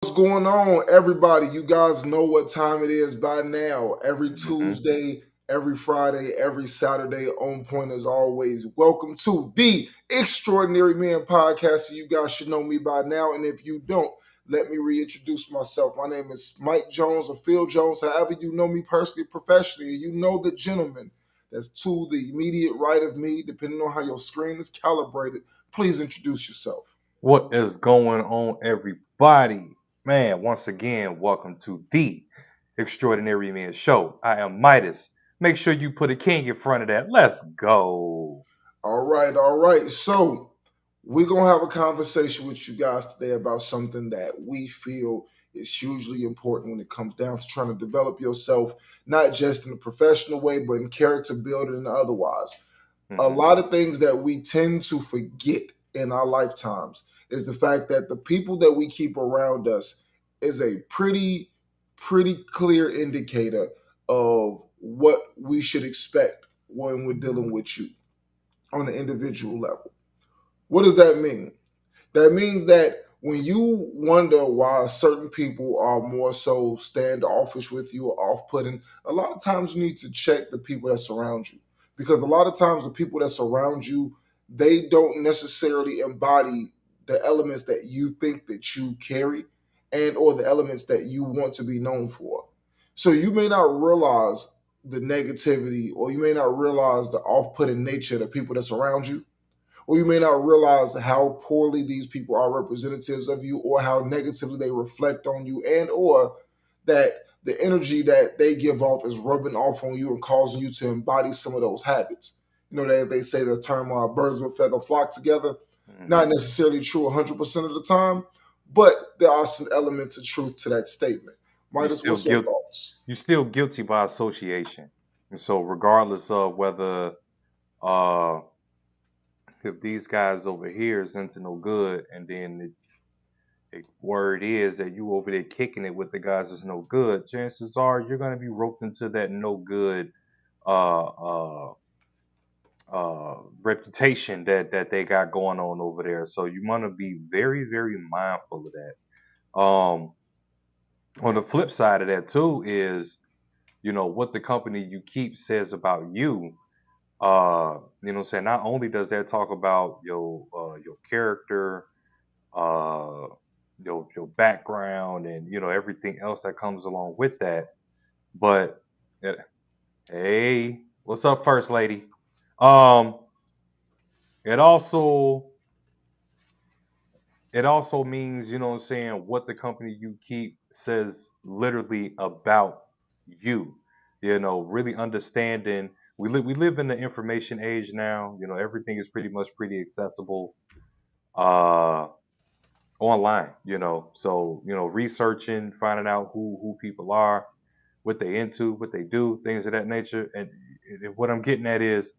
What's going on, everybody? You guys know what time it is by now. Every hmm Tuesday, every Friday, every Saturday, on point as always. Welcome to the Extraordinary Man podcast. So you guys should know me by now. And if you don't, let me reintroduce myself. My name is Mike Jones or Phil Jones, however you know me personally, professionally. You know the gentleman that's to the immediate right of me, depending on how your screen is calibrated. Please introduce yourself. What is going on, everybody? Man, once again, welcome to the Extraordinary Man Show. I am Midas. Make sure you put a king in front of that. Let's go. All right, all right. So we're gonna have a conversation with you guys today about something that we feel is hugely important when it comes down to trying to develop yourself, not just in a professional way, but in character building and otherwise. A hmm lot of things that we tend to forget in our lifetimes is the fact that the people that we keep around us is a pretty clear indicator of what we should expect when we're dealing with you on an individual level. What does that mean? That means that when you wonder why certain people are more so standoffish with you or off putting, a lot of times you need to check the people that surround you. Because a lot of times the people that surround you, they don't necessarily embody the elements that you think that you carry and or the elements that you want to be known for. So you may not realize the negativity or you may not realize the off-putting nature of the people that surround you, or you may not realize how poorly these people are representatives of you or how negatively they reflect on you, and or that the energy that they give off is rubbing off on you and causing you to embody some of those habits. You know, they say the term birds of a feather flock together. Not hmm necessarily true 100% of the time, but there are some elements of truth to that statement. You Midas, still what's your guilty. thoughts? You're still guilty by association. And so, regardless of whether uh, if these guys over here is into no good, and then the word is that you over there kicking it with the guys that's no good, chances are you're going to be roped into that no good uh, uh, reputation that they got going on over there. So you want to be very, very mindful of that. On the flip side of that too is, what the company you keep says about you. You know what I'm saying? Not only does that talk about your character, uh your background and everything else that comes along with that, but it, hey, what's up, first lady? Um it also it also means, what I'm saying, what the company you keep says literally about you. Really understanding we live in the information age now. Everything is pretty much pretty accessible uh online, so researching, finding out who people are, what they into, what they do, things of that nature. And what I'm getting at is,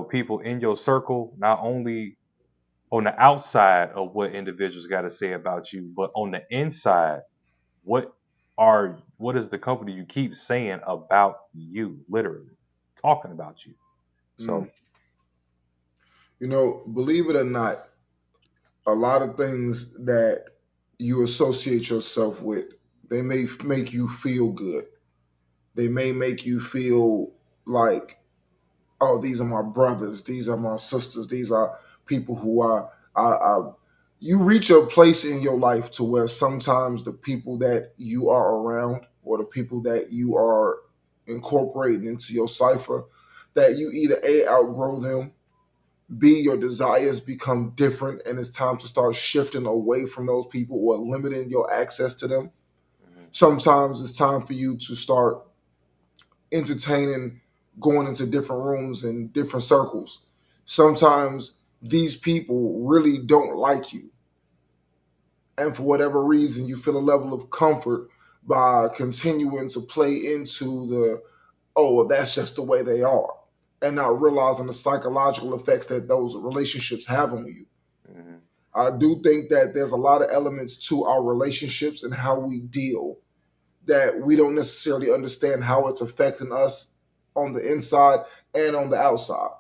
people in your circle, not only on the outside of what individuals got to say about you, but on the inside, what is the company you keep saying about you, literally talking about you. Mm. So You know, believe it or not, a lot of things that you associate yourself with, they may make you feel good. They may make you feel like, oh, these are my brothers, these are my sisters, these are people who are you reach a place in your life to where sometimes the people that you are around or the people that you are incorporating into your cipher, that you either A, outgrow them, B, your desires become different and it's time to start shifting away from those people or limiting your access to them. mhm, Sometimes it's time for you to start entertaining going into different rooms and different circles. Sometimes these people really don't like you. And for whatever reason, you feel a level of comfort by continuing to play into the, oh, well, that's just the way they are, and not realizing the psychological effects that those relationships have on you. mhm, I do think that there's a lot of elements to our relationships and how we deal that we don't necessarily understand how it's affecting us on the inside and on the outside.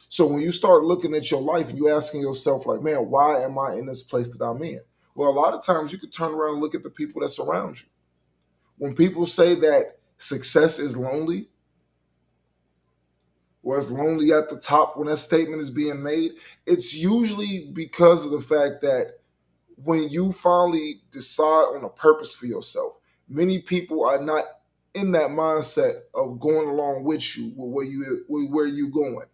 So when you start looking at your life and you asking yourself, like, man, why am I in this place that I'm in? Well, a lot of times you can turn around and look at the people that surround you. When people say that success is lonely, or it's lonely at the top when that statement is being made, it's usually because of the fact that when you finally decide on a purpose for yourself, many people are not in that mindset of going along with you with where you going.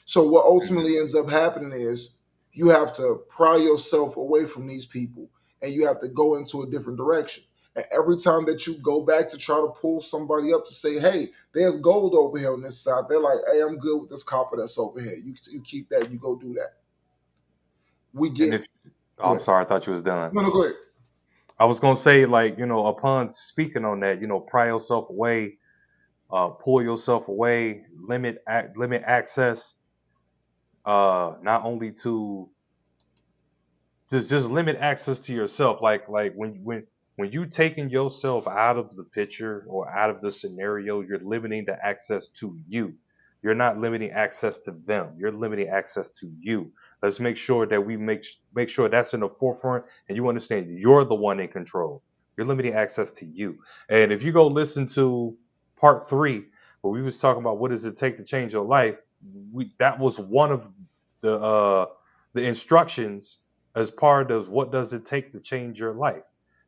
So what Mhm. ultimately ends up happening is you have to pry yourself away from these people and you have to go into a different direction. And every time that you go back to try to pull somebody up to say, hey, there's gold over here on this side, they're like, hey, I'm good with this copper that's over here. You keep that, you go do that. We And get, if oh, go I'm ahead. sorry, I thought you was done. No, no, go ahead. I was gonna say, like, upon speaking on that, pry yourself away, pull yourself away, limit access, not only to just limit access to yourself. Like when you taking yourself out of the picture or out of the scenario, you're limiting the access to you. You're not limiting access to them. You're limiting access to you. Let's make sure that we make sure that's in the forefront, and you understand you're the one in control. You're limiting access to you. And if you go listen to part 3, where we was talking about what does it take to change your life, that was one of the uh the instructions as part of what does it take to change your life.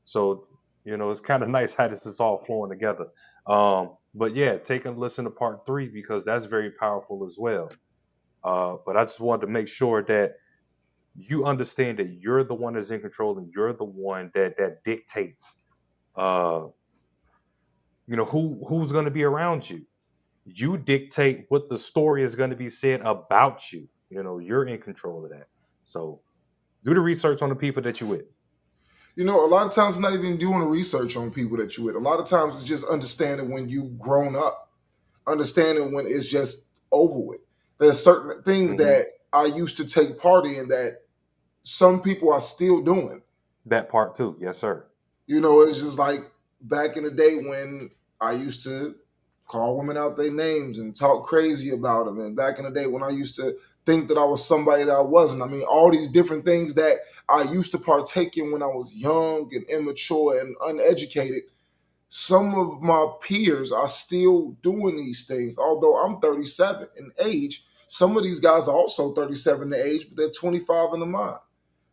So, it's kind of nice how this is all flowing together. But yeah, take a listen to part 3 because that's very powerful as well. But I just wanted to make sure that you understand that you're the one that's in control and you're the one that dictates, uh, who's going to be around you. You dictate what the story is going to be said about you. You're in control of that. So do the research on the people that you're with. A lot of times it's not even doing the research on people that you with. A lot of times it's just understanding when you've grown up, understanding when it's just over with. There's certain things Hmm. that I used to take part in that some people are still doing. That part too. Yes, sir. It's just like back in the day when I used to call women out their names and talk crazy about them. And back in the day when I used to think that I was somebody that I wasn't. I mean, all these different things that I used to partake in when I was young and immature and uneducated. Some of my peers are still doing these things, although I'm 37 in age. Some of these guys are also 37 in age, but they're 25 in the mind.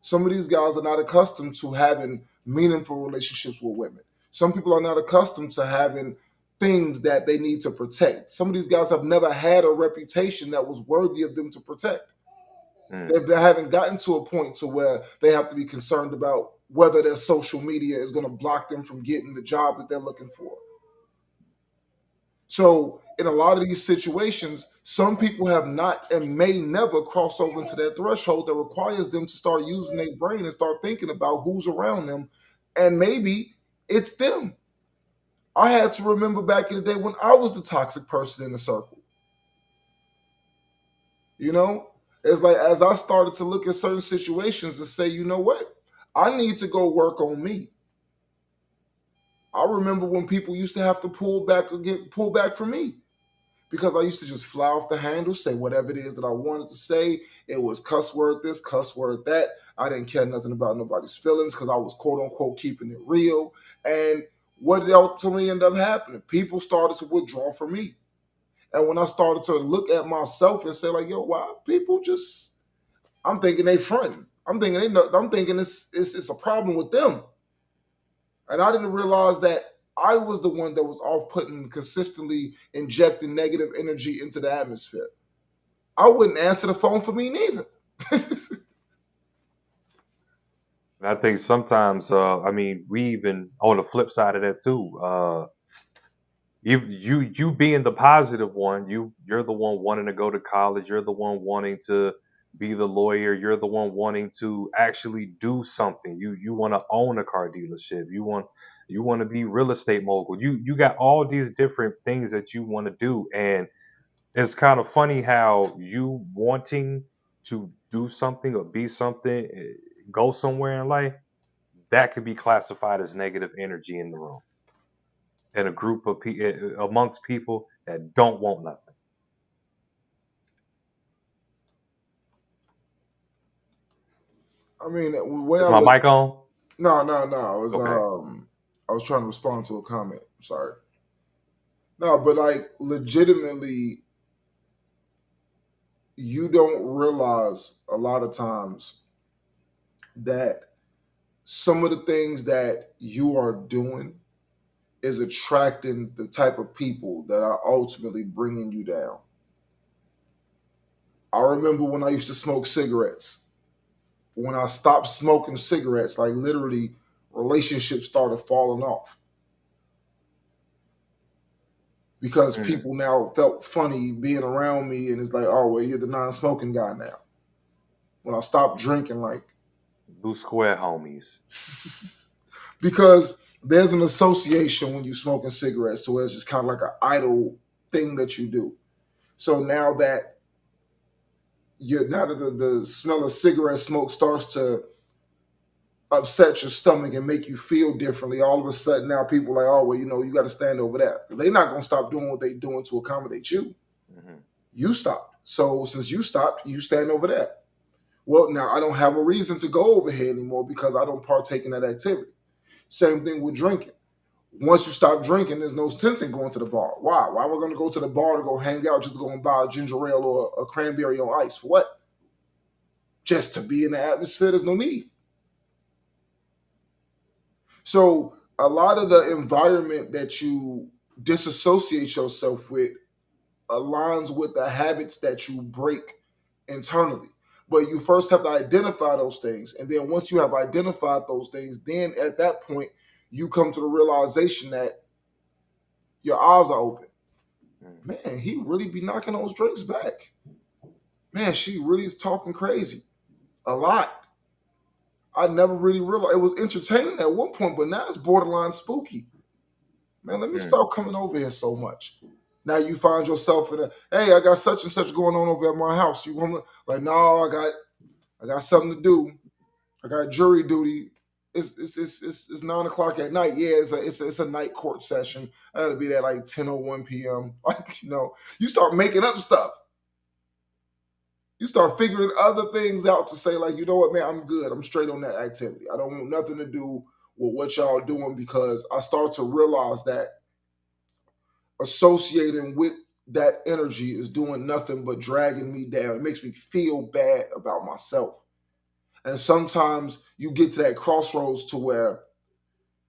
Some of these guys are not accustomed to having meaningful relationships with women. Some people are not accustomed to having things that they need to protect. Some of these guys have never had a reputation that was worthy of them to protect. Mm. They haven't gotten to a point to where they have to be concerned about whether their social media is going to block them from getting the job that they're looking for. So in a lot of these situations, some people have not and may never cross over into that threshold that requires them to start using their brain and start thinking about who's around them. And maybe it's them. I had to remember back in the day when I was the toxic person in the circle. You know, it's like as I started to look at certain situations and say, you know what? I need to go work on me. I remember when people used to have to pull back from me because I used to just fly off the handle, say whatever it is that I wanted to say. It was cuss word this, cuss word that. I didn't care nothing about nobody's feelings because I was quote unquote keeping it real. And what ultimately ended up happening? People started to withdraw from me. And when I started to look at myself and say, like, yo, why people just I'm thinking they fronting. I'm thinking they know I'm thinking it's a problem with them. And I didn't realize that I was the one that was off putting consistently injecting negative energy into the atmosphere. I wouldn't answer the phone for me neither. And I think sometimes, I mean, we even on the flip side of that too. You being the positive one, you're the one wanting to go to college. You're the one wanting to be the lawyer. You're the one wanting to actually do something. You want to own a car dealership. You want to be real estate mogul. You got all these different things that you want to do, and it's kind of funny how you wanting to do something or be something, go somewhere in life, that could be classified as negative energy in the room in a group of amongst people that don't want nothing. I mean, the way Is I my look, mic on? No. Okay. I was trying to respond to a comment. Sorry. No, but like legitimately, you don't realize a lot of times that some of the things that you are doing is attracting the type of people that are ultimately bringing you down. I remember when I used to smoke cigarettes. When I stopped smoking cigarettes, like literally, relationships started falling off because Mm. people now felt funny being around me, and it's like, oh, well, you're the non-smoking guy now. When I stopped drinking, like, Blue Square homies. because there's an association when you smoking cigarettes, so it's just kind of like an idle thing that you do. So now that the smell of cigarette smoke starts to upset your stomach and make you feel differently, all of a sudden now people are like, oh, well, you got to stand over that. They're not going to stop doing what they're doing to accommodate you. Hmm. You stopped. So since you stopped, you stand over that. Well, now I don't have a reason to go over here anymore because I don't partake in that activity. Same thing with drinking. Once you stop drinking, there's no sense in going to the bar. Why? Why we're going to go to the bar to go hang out just to go and buy a ginger ale or a cranberry on ice? For what? Just to be in the atmosphere. There's no need. So a lot of the environment that you disassociate yourself with aligns with the habits that you break internally. But you first have to identify those things. And then once you have identified those things, then at that point, you come to the realization that your eyes are open. Mm. Man, he really be knocking those drinks back. Man, she really is talking crazy. A lot. I never really realized it was entertaining at one point, but now it's borderline spooky. Man, let me Mm. stop coming over here so much. Now you find yourself in a, hey, I got such and such going on over at my house. You want to, like, no, I got something to do. I got jury duty. It's 9 o'clock at night. Yeah, it's a night court session. I gotta be there like 10:01 p.m. Like, you start making up stuff. You start figuring other things out to say, like, you know what, man, I'm good. I'm straight on that activity. I don't want nothing to do with what y'all doing because I start to realize that associating with that energy is doing nothing but dragging me down. It makes me feel bad about myself. And sometimes you get to that crossroads to where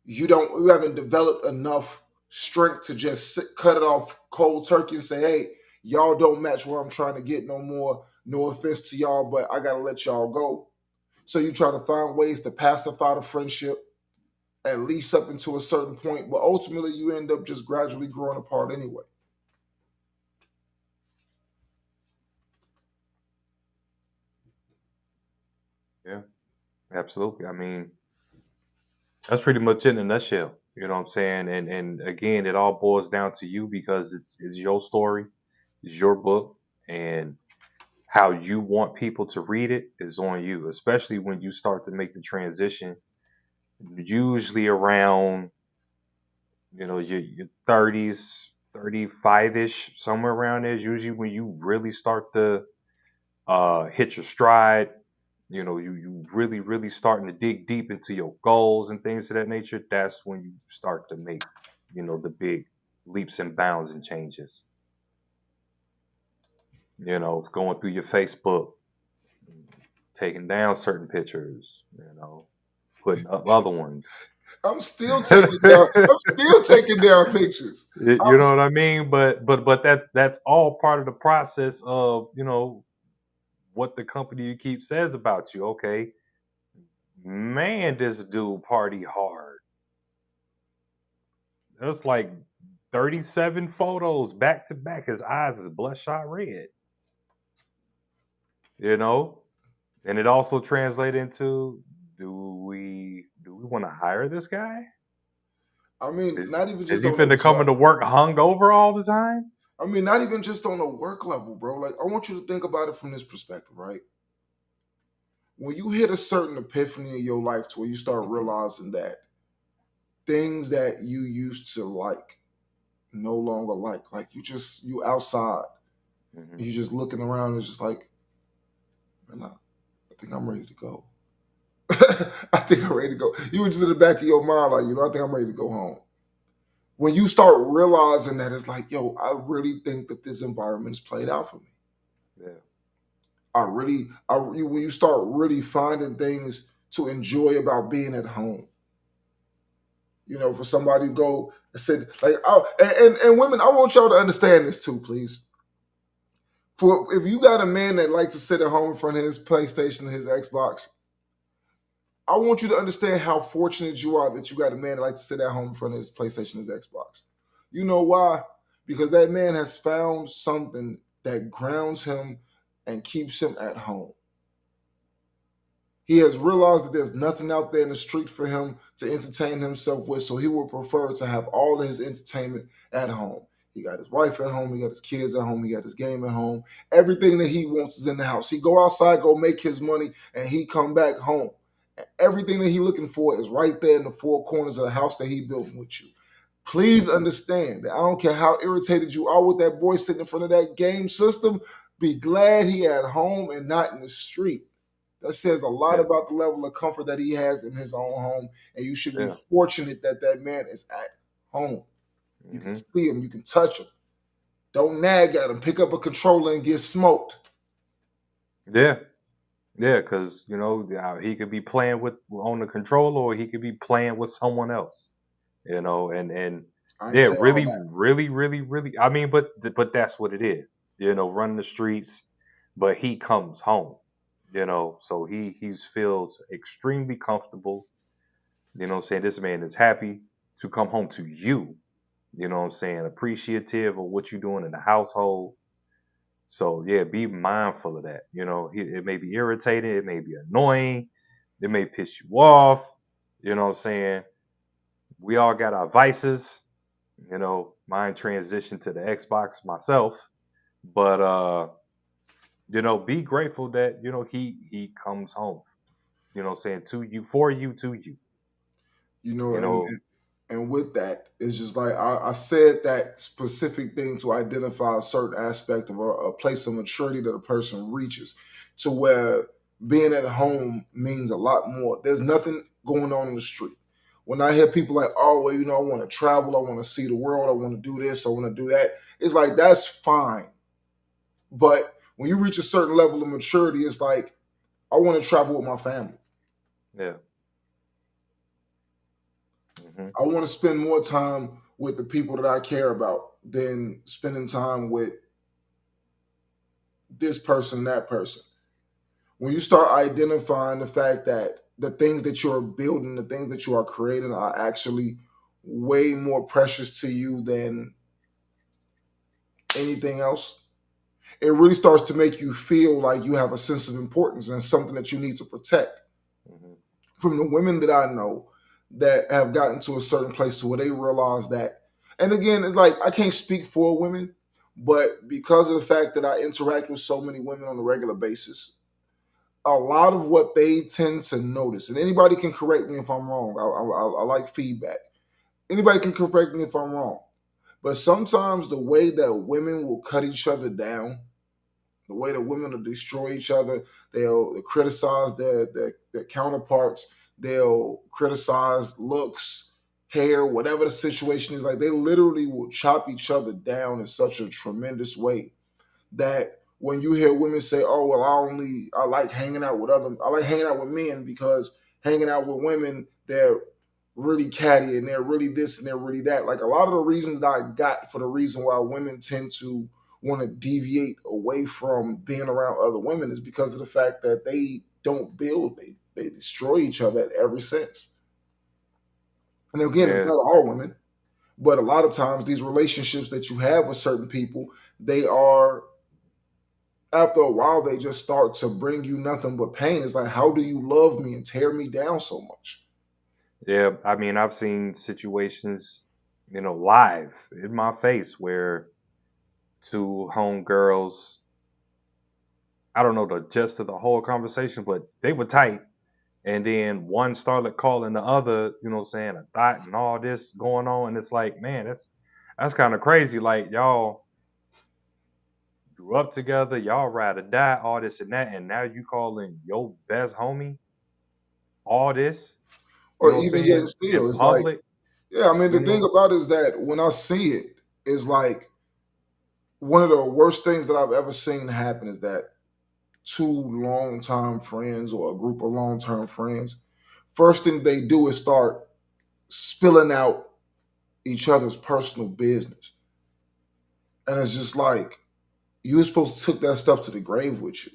you haven't developed enough strength to just cut it off cold turkey and say, hey, y'all don't match where I'm trying to get no more. No offense to y'all, but I gotta let y'all go. So you try to find ways to pacify the friendship, at least up until a certain point, but ultimately you end up just gradually growing apart anyway. Yeah, absolutely. I mean, that's pretty much it in a nutshell. You know what I'm saying? And again, it all boils down to you because it's your story, it's your book, and how you want people to read it is on you, especially when you start to make the transition, usually around, your 30s, 35-ish, somewhere around there is usually when you really start to hit your stride. You really, really starting to dig deep into your goals and things of that nature. That's when you start to make, the big leaps and bounds and changes. Going through your Facebook, taking down certain pictures, putting up other ones. I'm still taking down. I'm still taking down pictures. You know what I mean? But that's all part of the process of, what the company you keep says about you. Okay, man, this dude party hard. That's like 37 photos back to back. His eyes is bloodshot red. You know, and it also translates into, do we want to hire this guy? I mean, Is not even is just he on the finna come job. into work hungover all the time? I mean, not even just on a work level, bro. Like, I want you to think about it from this perspective, right? When you hit a certain epiphany in your life to where you start realizing that things that you used to like no longer like you outside, Hmm. and you just looking around and it's just like, man, I think I'm ready to go. I think I'm ready to go. You were just in the back of your mind, like, I think I'm ready to go home. When you start realizing that, it's like, yo, I really think that this environment is played out for me. Yeah. When you start really finding things to enjoy about being at home, for somebody to go and sit like, and women, I want y'all to understand this too, please. For if you got a man that likes to sit at home in front of his PlayStation and his Xbox, I want you to understand how fortunate you are that you got a man that likes to sit at home in front of his PlayStation and his Xbox. You know why? Because that man has found something that grounds him and keeps him at home. He has realized that there's nothing out there in the street for him to entertain himself with, so he would prefer to have all of his entertainment at home. He got his wife at home, he got his kids at home, he got his game at home. Everything that he wants is in the house. He go outside, go make his money, and he come back home. Everything that he looking for is right there in the four corners of the house that he built with you. Please understand that I don't care how irritated you are with that boy sitting in front of that game system. Be glad he at home and not in the street. That says a lot Yeah. about the level of comfort that he has in his own home, and you should be Yeah. fortunate that that man is at home. You can Hmm. see him, you can touch him. Don't nag at him. Pick up a controller and get smoked. Yeah. Yeah, because he could be playing with on the controller, or he could be playing with someone else. And I ain't yeah, say all really, that. really, really, really. I mean, but that's what it is. Running the streets, but he comes home. So he feels extremely comfortable. Saying this man is happy to come home to you. Saying appreciative of what you're doing in the household. So yeah, be mindful of that. It may be irritating, it may be annoying, it may piss you off. Saying? We all got our vices. Mine transitioned to the Xbox myself. But be grateful that, he comes home, saying to you, for you, to you. You know, You and know, and with that, it's just like I said that specific thing to identify a certain aspect of a place of maturity that a person reaches, to where being at home means a lot more. There's nothing going on in the street. When I hear people like, oh, well, I want to travel, I want to see the world, I want to do this, I want to do that, it's like, that's fine. But when you reach a certain level of maturity, it's like, I want to travel with my family. yeah. Hmm. I want to spend more time with the people that I care about than spending time with this person, that person. When you start identifying the fact that the things that you're building, the things that you are creating are actually way more precious to you than anything else, it really starts to make you feel like you have a sense of importance and something that you need to protect. Hmm. From the women that I know that have gotten to a certain place to where they realize that. And again, it's like I can't speak for women, but because of the fact that I interact with so many women on a regular basis, a lot of what they tend to notice, and anybody can correct me if I'm wrong. I like feedback. Anybody can correct me if I'm wrong. But sometimes the way that women will cut each other down, the way that women will destroy each other, they'll criticize their counterparts, they'll criticize looks, hair, whatever the situation is. Like, they literally will chop each other down in such a tremendous way that when you hear women say, "Oh, well, I like hanging out with I like hanging out with men because hanging out with women, they're really catty and they're really this and they're really that." Like, a lot of the reasons that I got for the reason why women tend to want to deviate away from being around other women is because of the fact that they don't build, they destroy each other at every sense. And again, it's Yeah. not all women, but a lot of times these relationships that you have with certain people, they are, after a while, they just start to bring you nothing but pain. It's like, how do you love me and tear me down so much? Yeah. I mean, I've seen situations, live in my face where two homegirls, I don't know the gist of the whole conversation, but they were tight. And then one started calling the other, saying a thought and all this going on. And it's like, man, that's kind of crazy. Like, y'all grew up together, y'all ride or die, all this and that, and now you calling your best homie. all this, you or know what I'm even getting saying, in still. It's like, public, yeah, I mean, the you thing know. about it is that when I see it, is like one of the worst things that I've ever seen happen is that two longtime friends or a group of long term friends, first thing they do is start spilling out each other's personal business. And it's just like, you were supposed to took that stuff to the grave with you.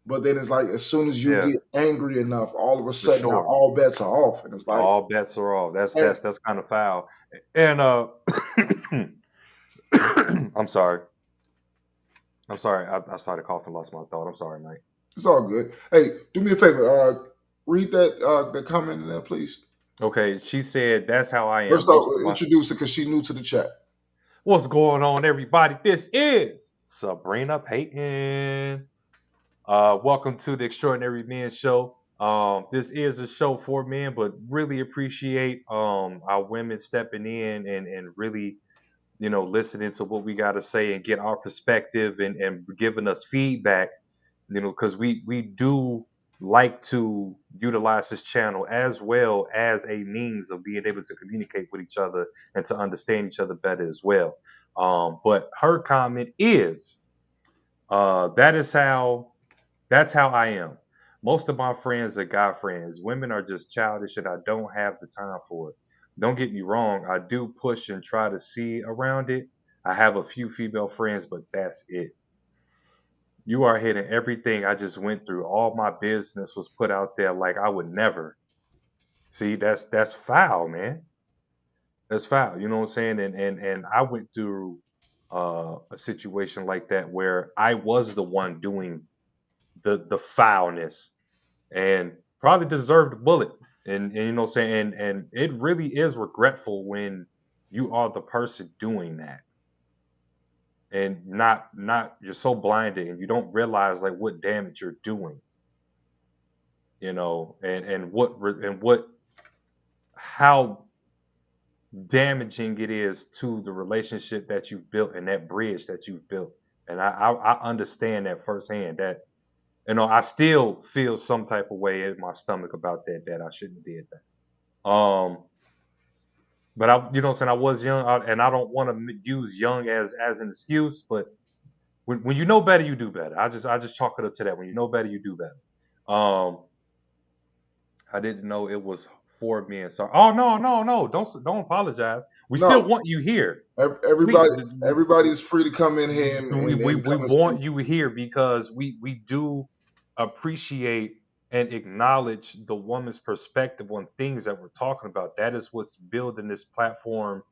But then it's like, as soon as you Yeah, get angry enough, all of a for sudden now sure. all bets are off. And it's like, All bets are off. That's and that's that's kind of foul. And I'm sorry. I'm sorry. I started coughing, lost my thought. I'm sorry, Mike. it's all good. Hey, do me a favor. Read that the comment in there, please. Okay, she said that's how I am. First Most off, of my introduce her because she new to the chat. What's going on, everybody? This is Sabrina Payton. Welcome to the Extraordinary Men Show. This is a show for men, but really appreciate our women stepping in and really, listening to what we got to say and get our perspective and giving us feedback, because we do like to utilize this channel as well as a means of being able to communicate with each other and to understand each other better as well. But her comment is, uh, that is how that's how I am. Most of my friends are guy friends. Women are just childish and I don't have the time for it. Don't get me wrong, I do push and try to see around it. I have a few female friends, but that's it. You are hitting everything I just went through. All my business was put out there like I would never. See, that's foul, man. That's foul. You know what I'm saying? And I went through a situation like that where I was the one doing the foulness and probably deserved a bullet. And you know what I'm saying? And it really is regretful when you are the person doing that and not you're so blinded and you don't realize like what damage you're doing, and what how damaging it is to the relationship that you've built and that bridge that you've built. And I understand that firsthand. That I still feel some type of way in my stomach about that I shouldn't have did that. But you know what I'm saying, I was young, and I don't want to use young as an excuse. But when you know better, you do better. I just chalk it up to that. When you know better, you do better. Um, I didn't know it was for men. Sorry. Oh no, no, no! Don't apologize. We still No, want you here. everybody, Please, everybody is free to come in here and, we, and, we and we come and speak. want you here because we do appreciate and acknowledge the woman's perspective on things that we're talking about. That is what's building this platform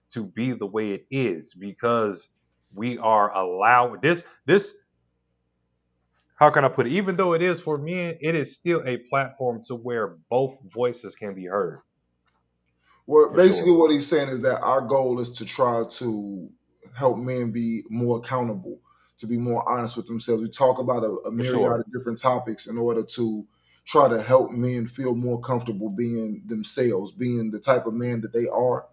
to be the way it is, because we are allowed this how can I put it? Even though it is for men, it is still a platform to where both voices can be heard. Well, For sure. basically, what he's saying is that our goal is to try to help men be more accountable, to be more honest with themselves. We talk about a For myriad sure. of different topics in order to try to help men feel more comfortable being themselves, being the type of man that they are.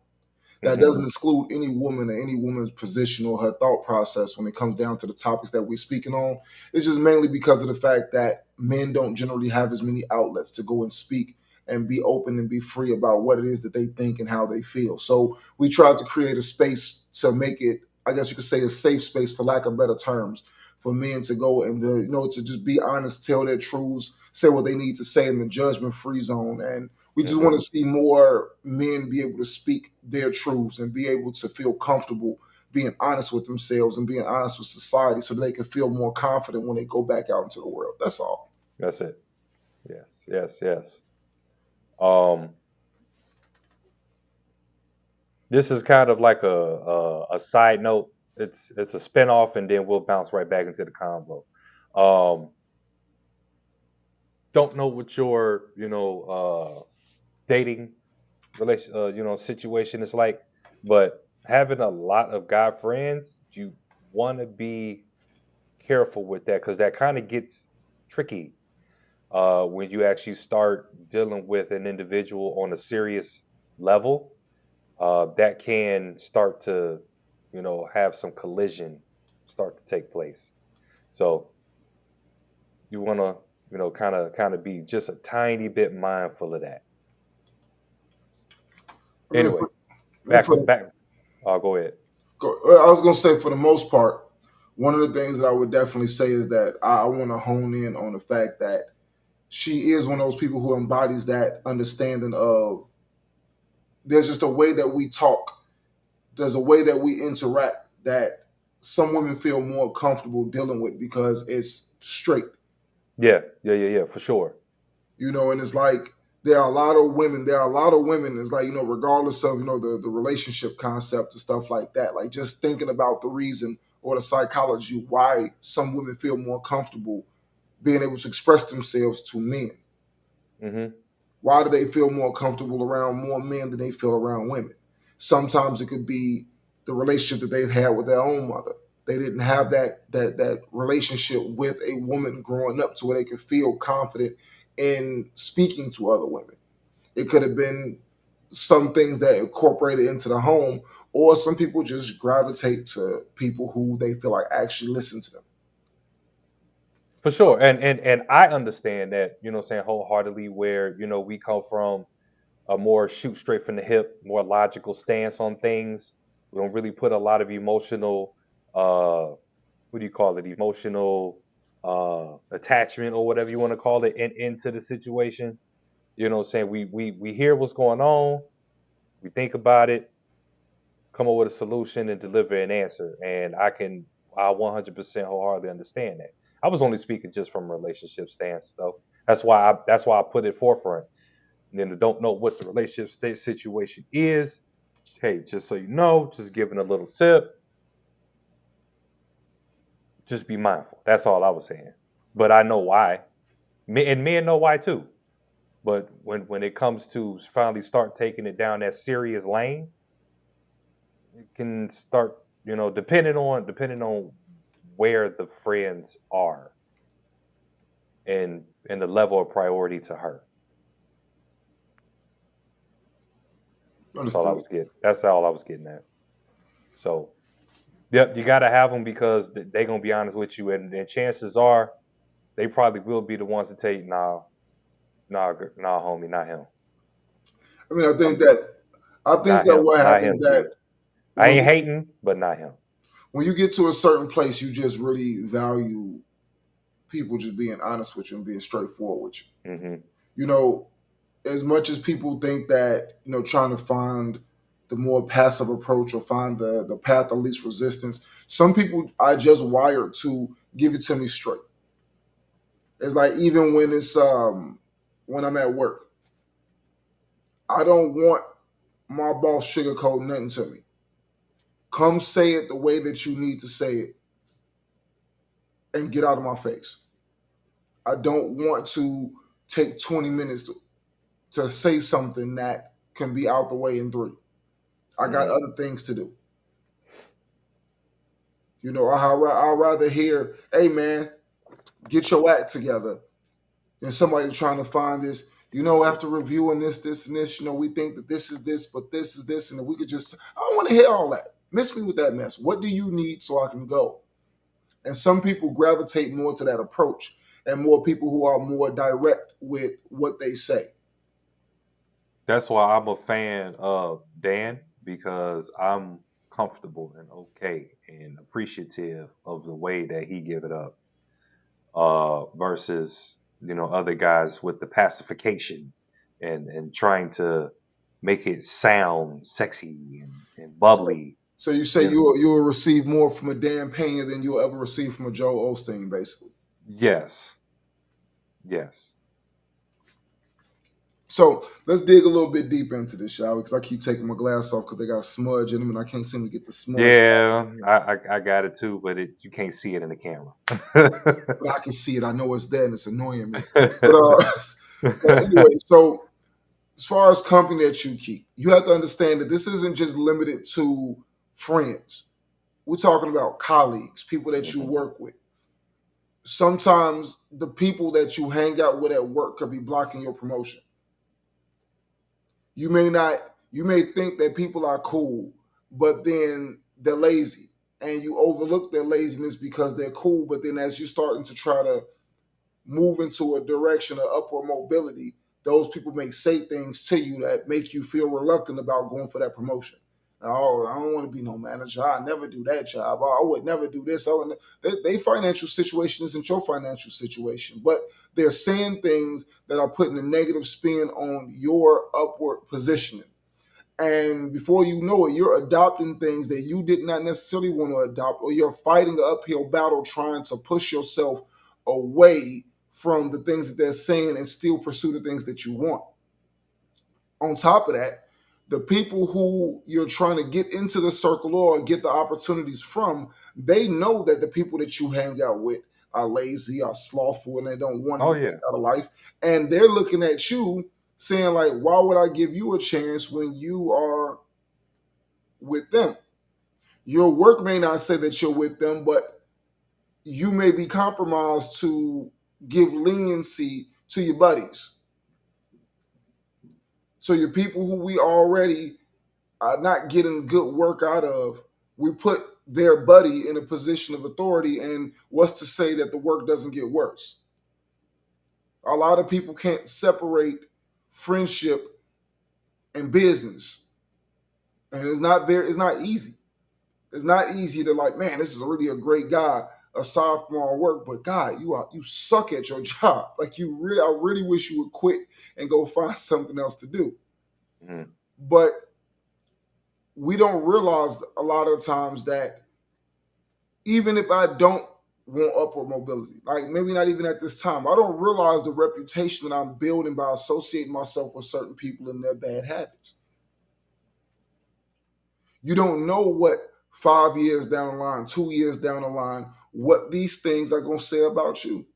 That Hmm. doesn't exclude any woman or any woman's position or her thought process when it comes down to the topics that we're speaking on. It's just mainly because of the fact that men don't generally have as many outlets to go and speak and be open and be free about what it is that they think and how they feel. So we tried to create a space to make it, I guess you could say, a safe space, for lack of better terms, for men to go and to just be honest, tell their truths, say what they need to say in the judgment-free zone. And we just want Hmm. to see more men be able to speak their truths and be able to feel comfortable being honest with themselves and being honest with society so they can feel more confident when they go back out into the world. That's all. That's it. Yes, yes, yes. Um, this is kind of like a side note. It's a spinoff, and then we'll bounce right back into the convo. Um, don't know what your dating relation situation is like, but having a lot of guy friends, you want to be careful with that because that kind of gets tricky when you actually start dealing with an individual on a serious level. That can start to, have some collision start to take place. So you want to kind of be just a tiny bit mindful of that. I mean, Anyway, I mean, for back. Go ahead. I was gonna say for the most part, one of the things that I would definitely say is that I want to hone in on the fact that she is one of those people who embodies that understanding of there's just a way that we talk, there's a way that we interact that some women feel more comfortable dealing with because it's straight. Yeah, for sure. And it's like there are a lot of women, it's like, regardless of, the relationship concept and stuff like that, like just thinking about the reason or the psychology why some women feel more comfortable being able to express themselves to men. Hmm. Why do they feel more comfortable around more men than they feel around women? Sometimes it could be the relationship that they've had with their own mother. They didn't have that relationship with a woman growing up to where they could feel confident in speaking to other women. It could have been some things that incorporated into the home, or some people just gravitate to people who they feel like actually listen to them. For sure. And I understand that, saying wholeheartedly, where, we come from a more shoot straight from the hip, more logical stance on things. We don't really put a lot of emotional, what do you call it? Emotional attachment or whatever you want to call it into the situation. Saying we hear what's going on, we think about it, come up with a solution and deliver an answer. And I 100% wholeheartedly understand that. I was only speaking just from a relationship stance though. That's why I put it forefront. And then don't know what the relationship situation is. Hey, just so you know, just giving a little tip. Just be mindful. That's all I was saying. But I know why. And men know why too. But when it comes to finally start taking it down that serious lane, it can start, depending on where the friends are and the level of priority to her. That's all I Understood. was getting. That's all I was getting at. So, yep, you got to have them because they're gonna be honest with you, and chances are they probably will be the ones to tell you, nah, homie, not him. I mean, I'm I think not that him, what not happens him, that G. I when ain't hating, but not him. when you get to a certain place, you just really value people just being honest with you and being straightforward with you. Hmm. You know, as much as people think that, trying to find the more passive approach or find the path of least resistance, some people are just wired to give it to me straight. It's like even when I'm at work, I don't want my boss sugarcoat nothing to me. Come say it the way that you need to say it and get out of my face. I don't want to take 20 minutes to say something that can be out the way in three. I got Hmm. other things to do. I'd rather hear, hey man, get your act together than somebody trying to find this. After reviewing this, and this, we think that this is this, but this is this, and if we could just, I don't want to hear all that. Miss me with that mess. What do you need so I can go? And some people gravitate more to that approach, and more people who are more direct with what they say. That's why I'm a fan of Dan because I'm comfortable and okay and appreciative of the way that he give it up. Versus other guys with the pacification and trying to make it sound sexy and So, bubbly. so you say You know, you'll receive more from a Dan Pena than you'll ever receive from a Joe Osteen, basically. yes, yes, So let's dig a little bit deeper into this, shall we? Because I keep taking my glass off because they got a smudge in them, and I can't seem to get the smudge. yeah. I got it too, but you can't see it in the camera. But I can see it. I know it's there, and it's annoying me. But but anyway, so as far as company that you keep, you have to understand that this isn't just limited to friends. We're talking about colleagues, people that you Hmm. work with. Sometimes the people that you hang out with at work could be blocking your promotion. You may not, you may think that people are cool, but then they're lazy. And you overlook their laziness because they're cool. But then as you're starting to try to move into a direction of upward mobility, those people may say things to you that make you feel reluctant about going for that promotion. Oh, I don't want to be no manager. I never do that job. Oh, I would never do this. Oh, they financial situation isn't your financial situation, but they're saying things that are putting a negative spin on your upward positioning. And before you know it, you're adopting things that you did not necessarily want to adopt, or you're fighting an uphill battle trying to push yourself away from the things that they're saying and still pursue the things that you want. On top of that, the people who you're trying to get into the circle or get the opportunities from, they know that the people that you hang out with are lazy, are slothful, and they don't want Oh anything yeah. out of life. And they're looking at you saying, like, why would I give you a chance when you are with them? Your work may not say that you're with them, but you may be compromised to give leniency to your buddies. So your people who we already are not getting good work out of, we put their buddy in a position of authority, and what's to say that the work doesn't get worse? A lot of people can't separate friendship and business, and it's not easy. It's not easy to, like, man, this is really a great guy aside from our work, but God, you suck at your job. Like, I really wish you would quit and go find something else to do. Mhm. But we don't realize a lot of times that even if I don't want upward mobility, like maybe not even at this time, I don't realize the reputation that I'm building by associating myself with certain people and their bad habits. You don't know what 5 years down the line, 2 years down the line, what these things are going to say about you.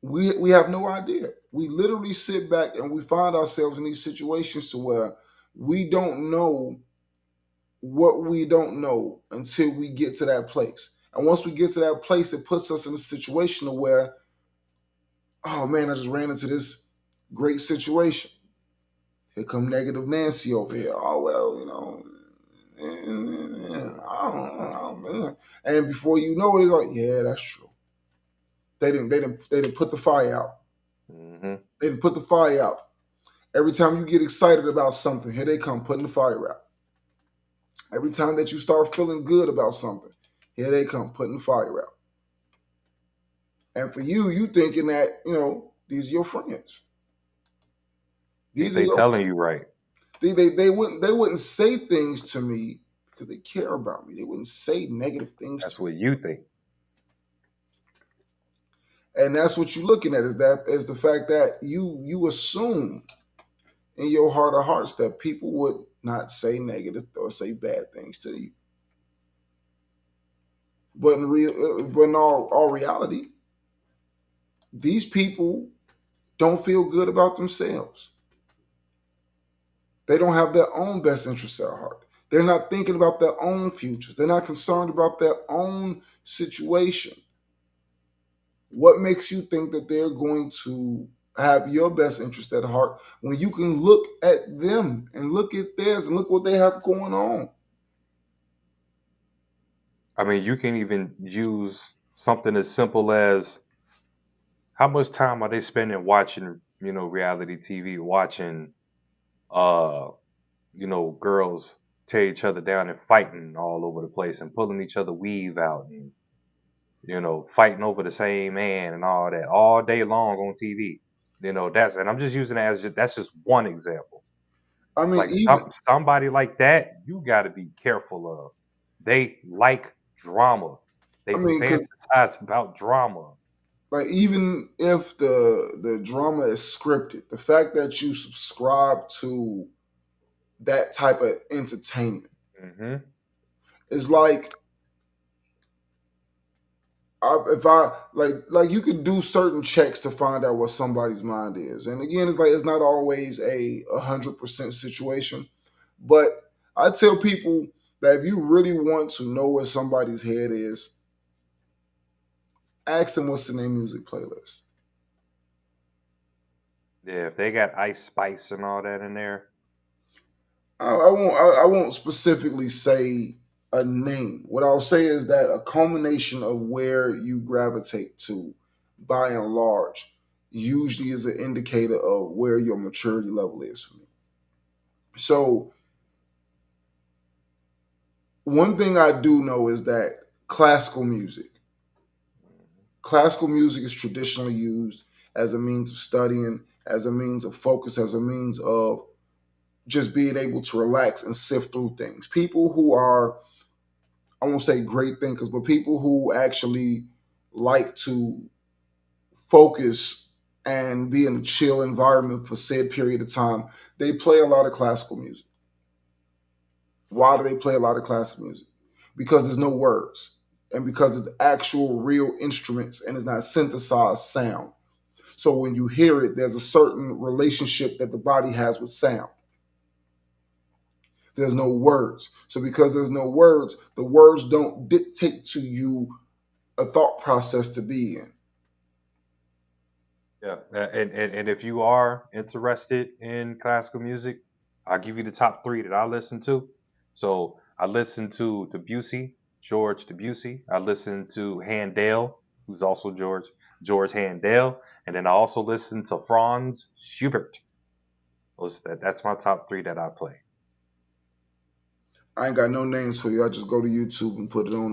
We have no idea. We literally sit back and we find ourselves in these situations to where we don't know what we don't know until we get to that place. And once we get to that place, it puts us in a situation where, oh man, I just ran into this great situation. Here come negative Nancy over here. Oh well, I don't know. And before you know it, it's like, yeah, that's true. They didn't put the fire out. Hmm. They didn't put the fire out. Every time you get excited about something, here they come putting the fire out. Every time that you start feeling good about something, here they come putting the fire out. And for you, you thinking that, these are your friends. Think These are they your telling you right? they wouldn't say things to me because they care about me. They wouldn't say negative things That's to me. what you think. And that's what you're looking at, is the fact that you assume in your heart of hearts that people would not say negative or say bad things to you. But in all reality, these people don't feel good about themselves. They don't have their own best interests at heart. They're not thinking about their own futures. They're not concerned about their own situation. What makes you think that they're going to have your best interest at heart when you can look at them and look at theirs and look what they have going on? I mean, you can even use something as simple as how much time are they spending watching, reality TV, watching, uh, girls tear each other down and fighting all over the place and pulling each other weave out and, fighting over the same man and all that all day long on TV. And I'm just using it as that's just one example. I mean, Like even somebody like that, you got to be careful of. They like drama. They I mean, because fantasize about drama. like even if the drama is scripted, the fact that you subscribe to that type of entertainment Hmm. is like, if I like you could do certain checks to find out what somebody's mind is, and again, it's like it's not always a 100% situation, but I tell people that if you really want to know where somebody's head is, ask them what's in their music playlist. Yeah, if they got Ice Spice and all that in there, I won't specifically say a name. What I'll say is that a culmination of where you gravitate to by and large, usually is an indicator of where your maturity level is for me. So, one thing I do know is that classical music is traditionally used as a means of studying, as a means of focus, as a means of just being able to relax and sift through things. People who are, I won't say great thinkers, but people who actually like to focus and be in a chill environment for said period of time, they play a lot of classical music. Why do they play a lot of classical music? Because there's no words and because it's actual real instruments and it's not synthesized sound. So when you hear it, there's a certain relationship that the body has with sound. There's no words. So because there's no words, the words don't dictate to you a thought process to be in. Yeah, and if you are interested in classical music, I'll give you the top three that I listen to. So I listen to Debussy, George Debussy. I listen to Handel, who's also George Handel, and then I also listen to Franz Schubert. That's my top three that I play. I ain't got no names for you. I just go to YouTube and put it on.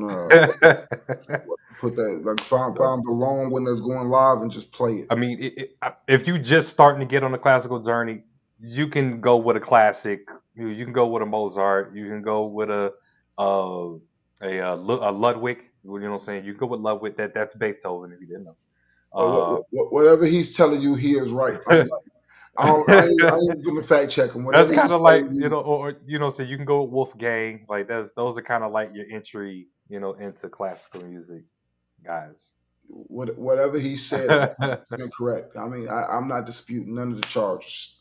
Put that like So, find the long one that's going live and just play it. I mean, if you just starting to get on a classical journey, you can go with a classic. You can go with a Mozart. You can go with uh, a Ludwig. You know what I'm saying? You can go with Ludwig. That's Beethoven. If you didn't know. Whatever he's telling you, he is right. I ain't even gonna fact check him. That's Whatever kind he's of like telling you, or so you can go with Wolfgang. Like those are kind of like your entry, into classical music guys. whatever he said is 100% correct. I mean, I'm not disputing none of the charges.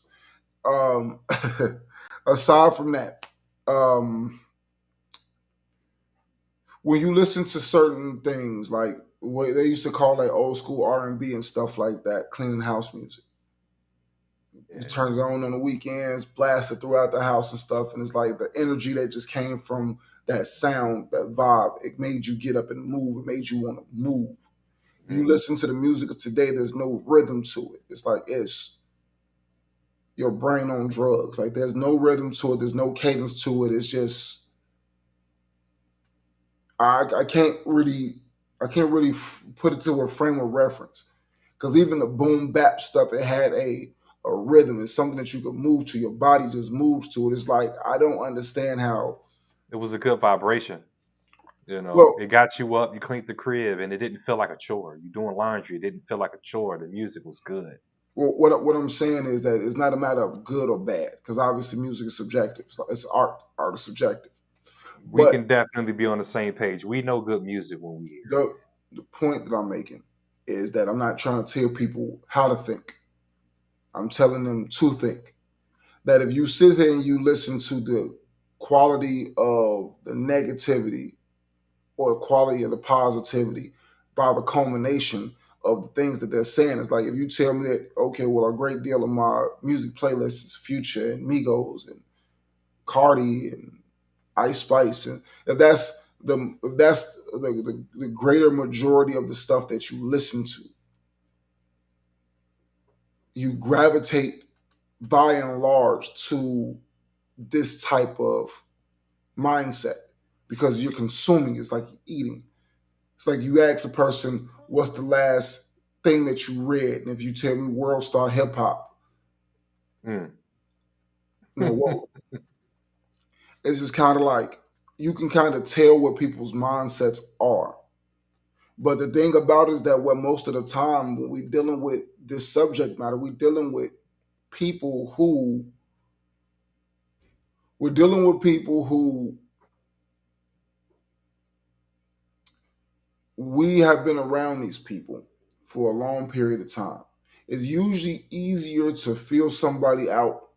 Um, aside from that, um, when you listen to certain things like what they used to call like old school R&B and stuff like that, cleaning house music. You Yeah. turn it on the weekends, blast it throughout the house and stuff, and it's like the energy that just came from that sound, that vibe. It made you get up and move. It made you want to move. You Mhm. listen to the music of today, there's no rhythm to it. It's like it's your brain on drugs. Like there's no rhythm to it, there's no cadence to it. It's just I can't really put it to a frame of reference because even the boom bap stuff, it had a rhythm. It's something that you could move to. Your body just moves to it. It's like I don't understand how. It was a good vibration. Well, It got you up. You cleaned the crib, and it didn't feel like a chore. You doing laundry, it didn't feel like a chore. The music was good. what I'm saying is that it's not a matter of good or bad because obviously music is subjective. It's art. Art is subjective. We But can definitely be on the same page. We know good music when we hear it. the point that I'm making is that I'm not trying to tell people how to think. I'm telling them to think. That if you sit here and you listen to the quality of the negativity or the quality of the positivity by the culmination of the things that they're saying, it's like if you tell me that, okay, well, a great deal of my music playlist is Future and Migos and Cardi and Ice Spice, and if that's the greater majority of the stuff that you listen to, you gravitate by and large to this type of mindset because you're consuming. It's like eating. It's like you ask a person, "What's the last thing that you read?" And if you tell me World Star Hip Hop, Mm. you know what? It's just kind of like you can kind of tell what people's mindsets are. But the thing about it is that what most of the time when we're dealing with this subject matter, people who we're dealing with people who we have been around these people for a long period of time. It's usually easier to feel somebody out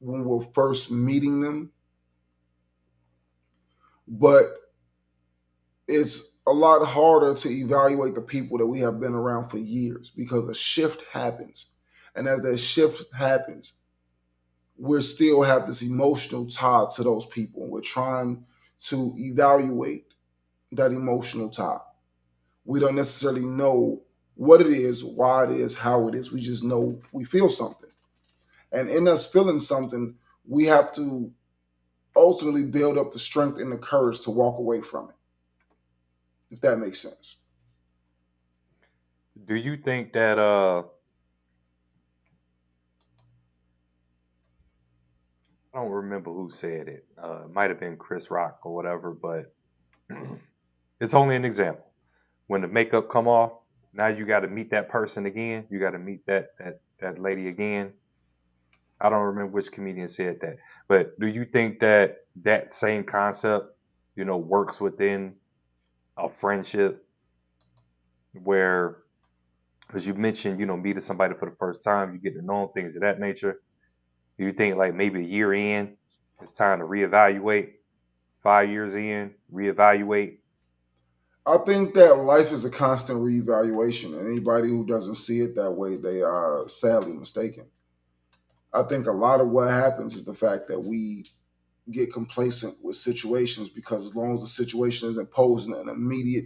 when we're first meeting them, but it's a lot harder to evaluate the people that we have been around for years because a shift happens. And as that shift happens, we still have this emotional tie to those people. And we're trying to evaluate that emotional tie. We don't necessarily know what it is, why it is, how it is. We just know we feel something. And in us feeling something, we have to ultimately build up the strength and the courage to walk away from it, if that makes sense. Do you think that I don't remember who said it. It might have been Chris Rock or whatever, but it's only an example. When the makeup come off, now you got to meet that person again. You got to meet that lady again. I don't remember which comedian said that, but do you think that that same concept, works within a friendship where, because you mentioned, meeting somebody for the first time, you get to know them, things of that nature. Do you think like maybe a year in, it's time to reevaluate? 5 years in, reevaluate? I think that life is a constant reevaluation, and anybody who doesn't see it that way, they are sadly mistaken. I think a lot of what happens is the fact that we get complacent with situations because as long as the situation isn't posing an immediate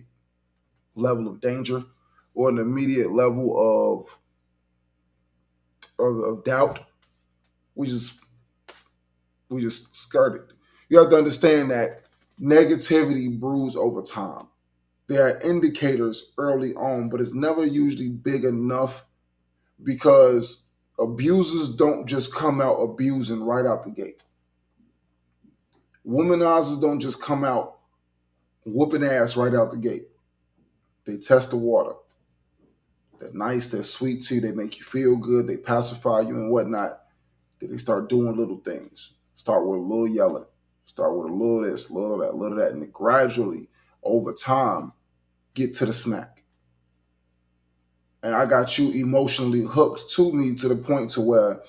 level of danger or an immediate level of doubt, we just we just skirt it. You have to understand that negativity brews over time. There are indicators early on, but it's never usually big enough because abusers don't just come out abusing right out the gate. Womanizers don't just come out whooping ass right out the gate. They test the water. They're nice, they're sweet to you, they make you feel good, they pacify you and whatnot. Then they start doing little things. Start with a little yelling, start with a little this, little that, and then gradually, over time, get to the smack. And I got you emotionally hooked to me to the point to where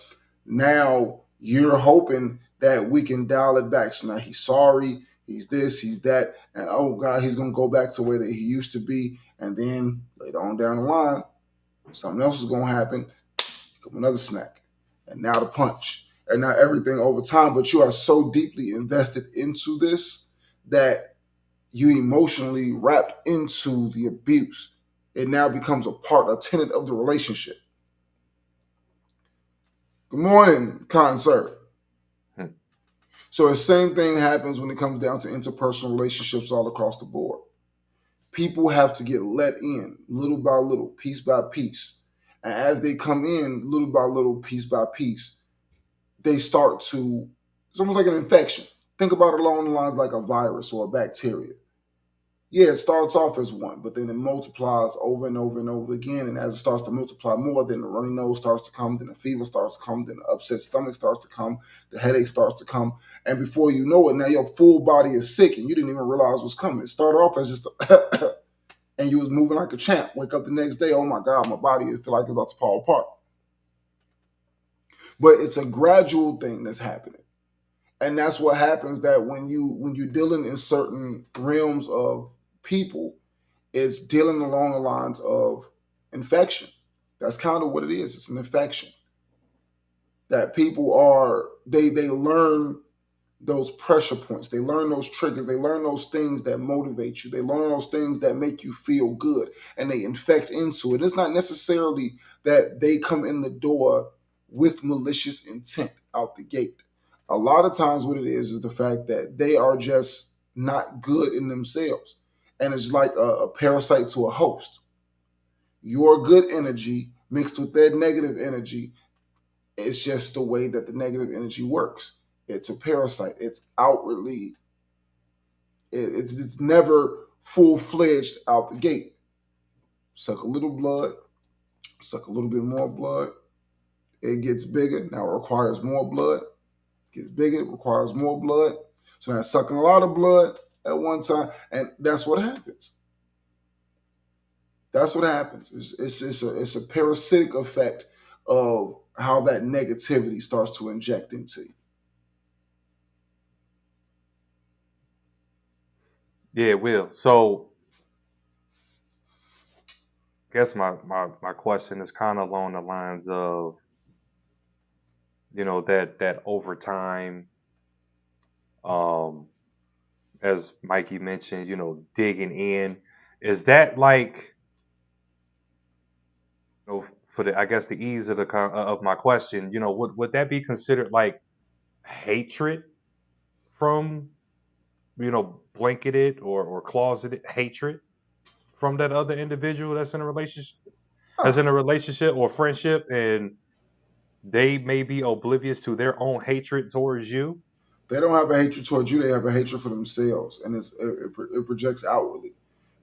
now you're hoping that we can dial it back. So now he's sorry, he's this, he's that, and oh God, he's gonna go back to where that he used to be. And then later on down the line, something else is gonna happen. Come another smack, and now the punch, and now everything over time. But you are so deeply invested into this that you emotionally wrapped into the abuse. It now becomes a part, a tenet of the relationship. Good morning, kind sir. Hmm. So the same thing happens when it comes down to interpersonal relationships all across the board. People have to get let in little by little, piece by piece. And as they come in little by little, piece by piece, they start to, it's almost like an infection. Think about it along the lines like a virus or a bacteria. Yeah, it starts off as one, but then it multiplies over and over and over again. And as it starts to multiply more, then the runny nose starts to come, then the fever starts to come, then the upset stomach starts to come, the headache starts to come. And before you know it, now your full body is sick and you didn't even realize what's coming. It started off as just a and you was moving like a champ. Wake up the next day, oh my God, my body, it feel like it's about to fall apart. But it's a gradual thing that's happening. And that's what happens that when you're dealing in certain realms of people, it's dealing along the lines of infection. That's kind of what it is. It's an infection that people are they learn those pressure points. They learn those triggers. They learn those things that motivate you. They learn those things that make you feel good, and they infect into it. It's not necessarily that they come in the door with malicious intent out the gate. A lot of times, what it is the fact that they are just not good in themselves, and it's like a parasite to a host. Your good energy mixed with their negative energy, it's just the way that the negative energy works. It's a parasite. It's outwardly, it's never full fledged out the gate. Suck a little blood, suck a little bit more blood. It gets bigger. Now it requires more blood. It gets bigger. It requires more blood. So now it's sucking a lot of blood at one time, and that's what happens. That's what happens. It's a parasitic effect of how that negativity starts to inject into you. Yeah, it will. So, I guess my question is kind of along the lines of, that over time, um, as Mikey mentioned, digging in. Is that like For the, I guess, the ease of of my question, would that be considered like hatred from, blanketed or closeted hatred from that other individual that's in a relationship or friendship, and they may be oblivious to their own hatred towards you? They don't have a hatred towards you. They have a hatred for themselves, and it projects outwardly.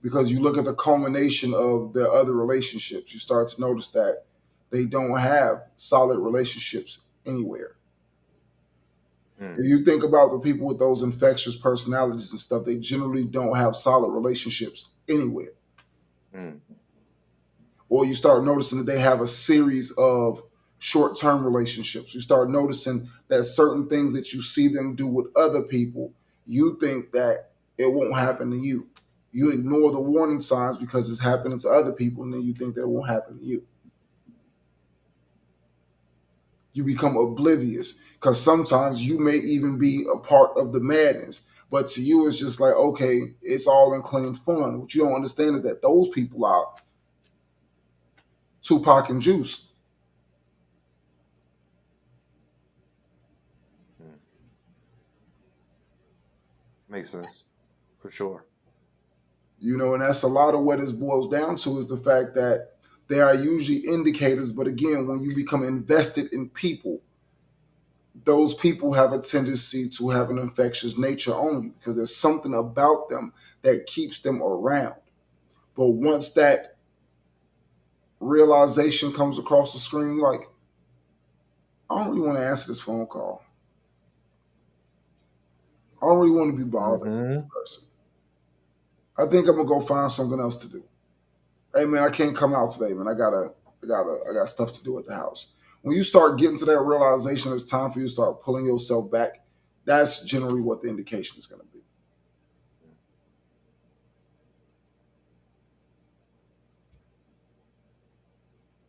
Because you look at the culmination of their other relationships, you start to notice that they don't have solid relationships anywhere. Mm, If you think about the people with those infectious personalities and stuff, they generally don't have solid relationships anywhere. mm, Or you start noticing that they have a series of short-term relationships. You start noticing that certain things that you see them do with other people, you think that it won't happen to you. You ignore the warning signs because it's happening to other people, and then you think that it won't happen to you. You become oblivious because sometimes you may even be a part of the madness. But to you, it's just like, okay, it's all in clean fun. What you don't understand is that those people are Tupac and Juice. mm. Makes sense, for sure. And that's a lot of what this boils down to is the fact that there are usually indicators. But again, when you become invested in people, those people have a tendency to have an infectious nature on you because there's something about them that keeps them around. But once that realization comes across the screen, you're like, I don't really want to answer this phone call. I don't really want to be bothered with this Hmm. person. I think I'm gonna go find something else to do. Hey man, I can't come out today, man. I got stuff to do at the house. When you start getting to that realization, it's time for you to start pulling yourself back. That's generally what the indication is going to be.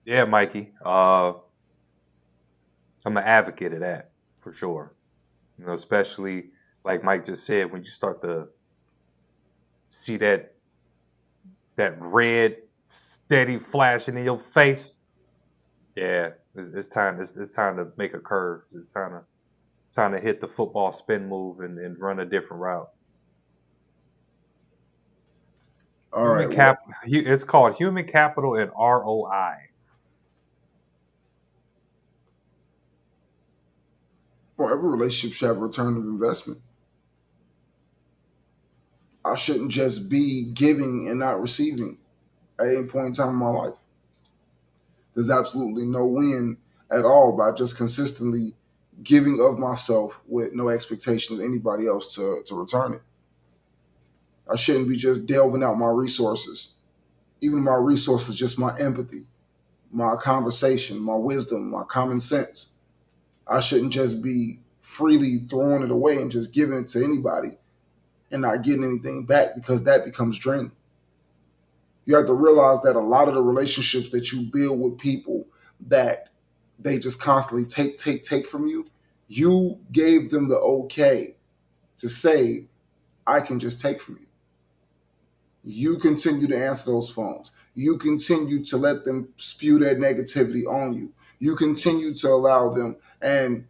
Yeah, Mikey. I'm an advocate of that for sure. Especially like Mike just said, when you start to see that red steady flashing in your face, yeah, it's time. It's time to make a curve. It's time to hit the football spin move and run a different route. All Human right. Well, cap. It's called human capital and ROI. every relationship should have a return of investment. I shouldn't just be giving and not receiving at any point in time in my life. There's absolutely no win at all by just consistently giving of myself with no expectation of anybody else to return it. I shouldn't be just delving out my resources, even my resources, just my empathy, my conversation, my wisdom, my common sense. I shouldn't just be freely throwing it away and just giving it to anybody and not getting anything back because that becomes draining. You have to realize that a lot of the relationships that you build with people that they just constantly take from you, you gave them the okay to say, I can just take from you. You continue to answer those phones. You continue to let them spew their negativity on you. You continue to allow them. And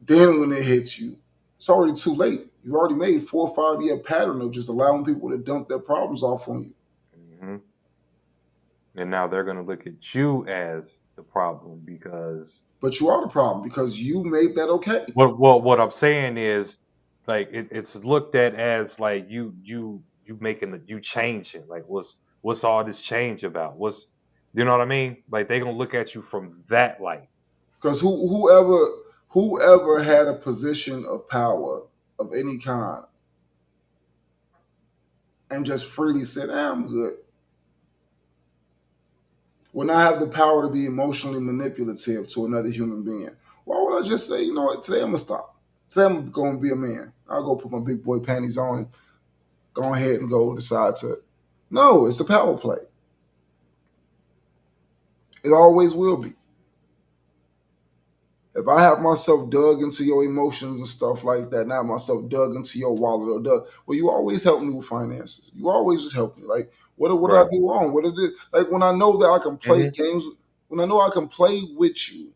then when it hits you, it's already too late. You've already made 4 or 5 year pattern of just allowing people to dump their problems off on you. Hmm. And now they're gonna look at you as the problem because But you are the problem because you made that okay. what I'm saying is like it's looked at as like you making you changing. Like what's all this change about? What's, you know what I mean? Like they gonna look at you from that light. Because whoever had a position of power of any kind and just freely said, I'm good, will not have the power to be emotionally manipulative to another human being. Why would I just say, you know what, today I'm gonna stop. Today I'm gonna be a man. I'll go put my big boy panties on and go ahead and go decide to. No, it's a power play. It always will be. If I have myself dug into your emotions and stuff like that, not myself dug into your wallet or dug, well, you always help me with finances. You always just help me. Like, What did I Right. do wrong? What did it like when I know that I can play Hmm. games, when I know I can play with you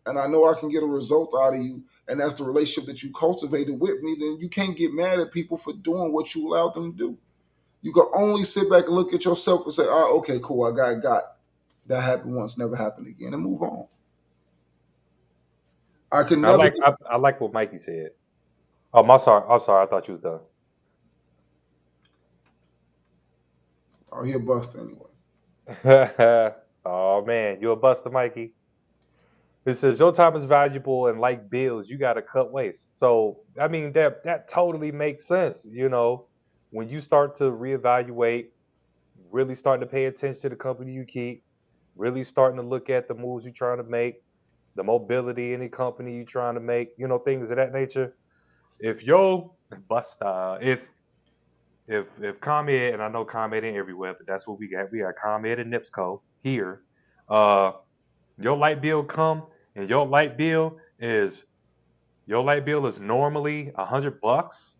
and I know I can get a result out of you, and that's the relationship that you cultivated with me, then you can't get mad at people for doing what you allowed them to do. You can only sit back and look at yourself and say, "Oh, okay, cool, got that happened once, never happened again," and move on. I can I never. like I like what Mikey said. Oh, my sorry. I'm sorry. I thought you was done. Oh, he'll bust anyway. Oh man, you a buster, Mikey. It says your time is valuable and like bills, you gotta cut waste. So I mean that totally makes sense. When you start to reevaluate, really starting to pay attention to the company you keep, really starting to look at the moves you're trying to make, the mobility in the company you're trying to make, things of that nature. If yo bust if ComEd, and I know ComEd ain't everywhere, but that's what we got. We got ComEd and NIPSCO here. Uh your light bill come and your light bill is normally $100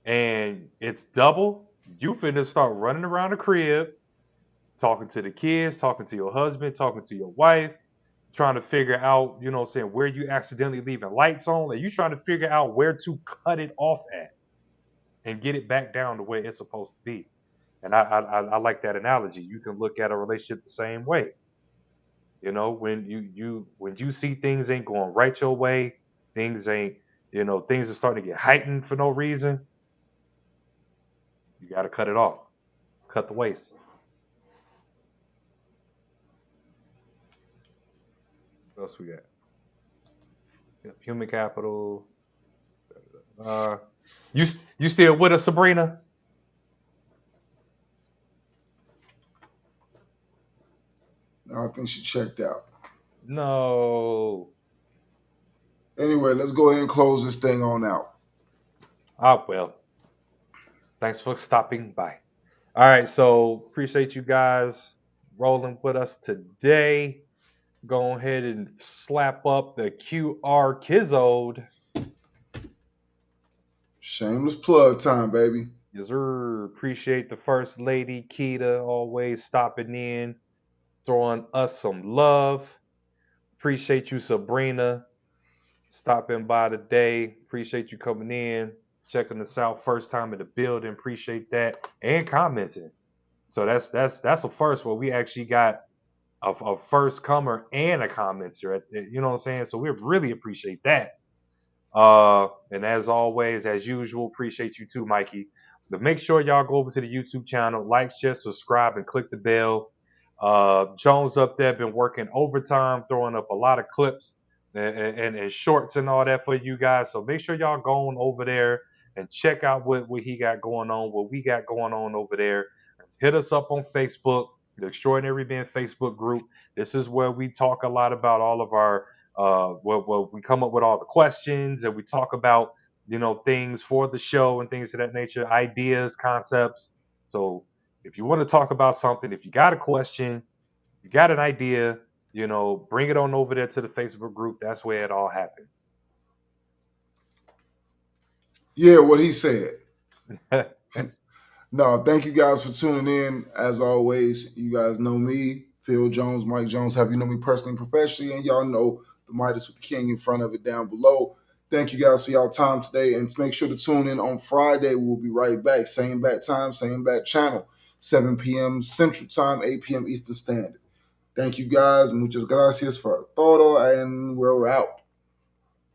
and it's double, you finna start running around the crib, talking to the kids, talking to your husband, talking to your wife, trying to figure out, where you accidentally leaving lights on, and you trying to figure out where to cut it off at and get it back down to where it's supposed to be. And I like that analogy. You can look at a relationship the same way. When you see things ain't going right your way, things ain't, things are starting to get heightened for no reason, you got to cut it off, cut the waste. What else we got? Yep, human capital. Uh, you still with us, Sabrina? I think she checked out. No. Anyway, let's go ahead and close this thing on out. Ah, well. Thanks for stopping by. All right, so appreciate you guys rolling with us today. Go ahead and slap up the QR Kizode. Shameless plug time, baby. Yes, sir. Appreciate the First Lady, Keita, always stopping in, throwing us some love. Appreciate you, Sabrina, stopping by today. Appreciate you coming in, checking us out first time in the building. Appreciate that. And commenting. So that's a first where we actually got a first comer and a commenter. You know what I'm saying? So we really appreciate that. And as always, as usual, appreciate you too, Mikey. But make sure y'all go over to the YouTube channel, like, share, subscribe, and click the bell. Jones up there been working overtime, throwing up a lot of clips and shorts and all that for you guys. So make sure y'all going over there and check out what he got going on, what we got going on over there. Hit us up on Facebook, the Extraordinary Men Facebook group. This is where we talk a lot about all of our where we come up with all the questions and we talk about things for the show and things of that nature, ideas, concepts. So if you want to talk about something, if you got a question, if you got an idea, bring it on over there to the Facebook group. That's where it all happens. Yeah, what he said. No, thank you guys for tuning in. As always, you guys know me, Phil Jones, Mike Jones. Have you know me personally and professionally? And y'all know the Midas with the King in front of it down below. Thank you guys for y'all time today. And make sure to tune in on Friday. We'll be right back. Same bat time, same bat channel. 7 p.m. Central Time, 8 p.m. Eastern Standard. Thank you guys. Muchas gracias for todo. And we're out.